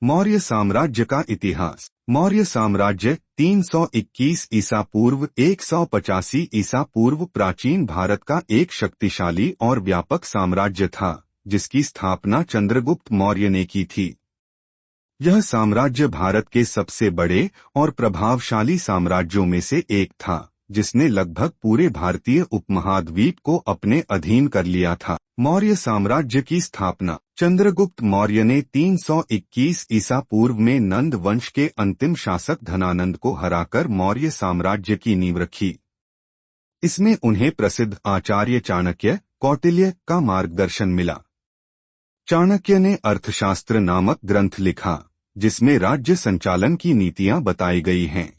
मौर्य साम्राज्य का इतिहास। मौर्य साम्राज्य 321 ईसा पूर्व 185 ईसा पूर्व प्राचीन भारत का एक शक्तिशाली और व्यापक साम्राज्य था, जिसकी स्थापना चंद्रगुप्त मौर्य ने की थी। यह साम्राज्य भारत के सबसे बड़े और प्रभावशाली साम्राज्यों में से एक था, जिसने लगभग पूरे भारतीय उपमहाद्वीप को अपने अधीन कर लिया था। मौर्य साम्राज्य की स्थापना। चंद्रगुप्त मौर्य ने 321 ईसा पूर्व में नंद वंश के अंतिम शासक धनानंद को हराकर मौर्य साम्राज्य की नींव रखी। इसमें उन्हें प्रसिद्ध आचार्य चाणक्य, कौटिल्य का मार्गदर्शन मिला। चाणक्य ने अर्थशास्त्र नामक ग्रंथ लिखा, जिसमें राज्य संचालन की नीतियां बताई गई हैं।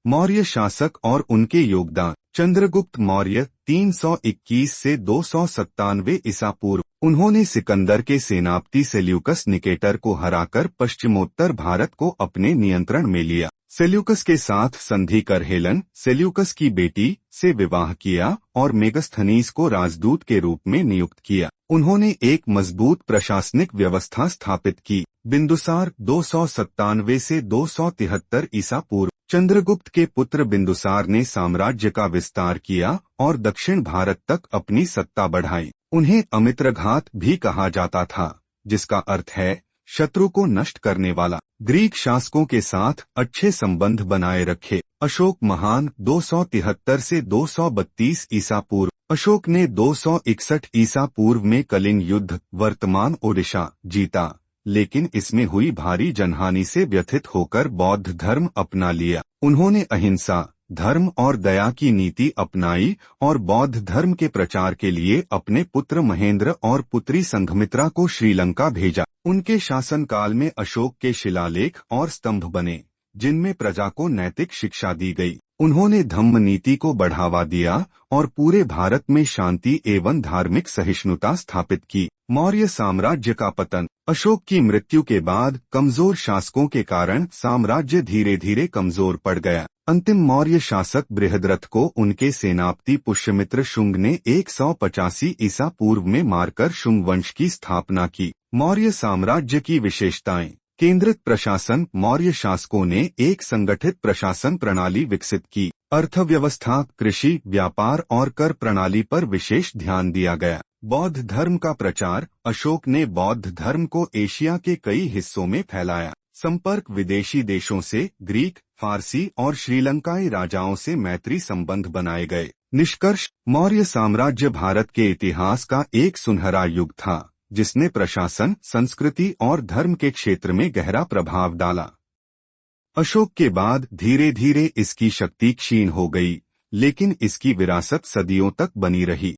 मौर्य शासक और उनके योगदान। चंद्रगुप्त मौर्य 321 से 297 ईसा पूर्व। उन्होंने सिकंदर के सेनापति सेल्यूकस निकेटर को हराकर पश्चिमोत्तर भारत को अपने नियंत्रण में लिया। सेल्यूकस के साथ संधि कर हेलेन, सेल्यूकस की बेटी, से विवाह किया और मेगस्थनीज को राजदूत के रूप में नियुक्त किया। उन्होंने एक मजबूत प्रशासनिक व्यवस्था स्थापित की। बिंदुसार 297 से 273 ईसा पूर्व। चंद्रगुप्त के पुत्र बिंदुसार ने साम्राज्य का विस्तार किया और दक्षिण भारत तक अपनी सत्ता बढ़ाई। उन्हें अमित्रघात भी कहा जाता था, जिसका अर्थ है शत्रु को नष्ट करने वाला। ग्रीक शासकों के साथ अच्छे संबंध बनाए रखे। अशोक महान 273 से 232 ईसा पूर्व। अशोक ने 261 ईसा पूर्व में कलिंग युद्ध, वर्तमान ओडिशा, जीता, लेकिन इसमें हुई भारी जनहानि से व्यथित होकर बौद्ध धर्म अपना लिया। उन्होंने अहिंसा, धर्म और दया की नीति अपनाई और बौद्ध धर्म के प्रचार के लिए अपने पुत्र महेंद्र और पुत्री संघमित्रा को श्रीलंका भेजा। उनके शासनकाल में अशोक के शिलालेख और स्तंभ बने, जिनमें प्रजा को नैतिक शिक्षा दी गई। उन्होंने धम्म नीति को बढ़ावा दिया और पूरे भारत में शांति एवं धार्मिक सहिष्णुता स्थापित की। मौर्य साम्राज्य का पतन। अशोक की मृत्यु के बाद कमजोर शासकों के कारण साम्राज्य धीरे धीरे कमजोर पड़ गया। अंतिम मौर्य शासक बृहद्रथ को उनके सेनापति पुष्यमित्र शुंग ने 185 ईसा पूर्व में मारकर शुंग वंश की स्थापना की। मौर्य साम्राज्य की विशेषताएं। केंद्रित प्रशासन। मौर्य शासकों ने एक संगठित प्रशासन प्रणाली विकसित की। अर्थव्यवस्था, कृषि, व्यापार और कर प्रणाली पर विशेष ध्यान दिया गया। बौद्ध धर्म का प्रचार। अशोक ने बौद्ध धर्म को एशिया के कई हिस्सों में फैलाया। संपर्क। विदेशी देशों से ग्रीक, फारसी और श्रीलंकाई राजाओं से मैत्री संबंध बनाए गए। निष्कर्ष। मौर्य साम्राज्य भारत के इतिहास का एक सुनहरा युग था, जिसने प्रशासन, संस्कृति और धर्म के क्षेत्र में गहरा प्रभाव डाला। अशोक के बाद धीरे धीरे इसकी शक्ति क्षीण हो गई, लेकिन इसकी विरासत सदियों तक बनी रही।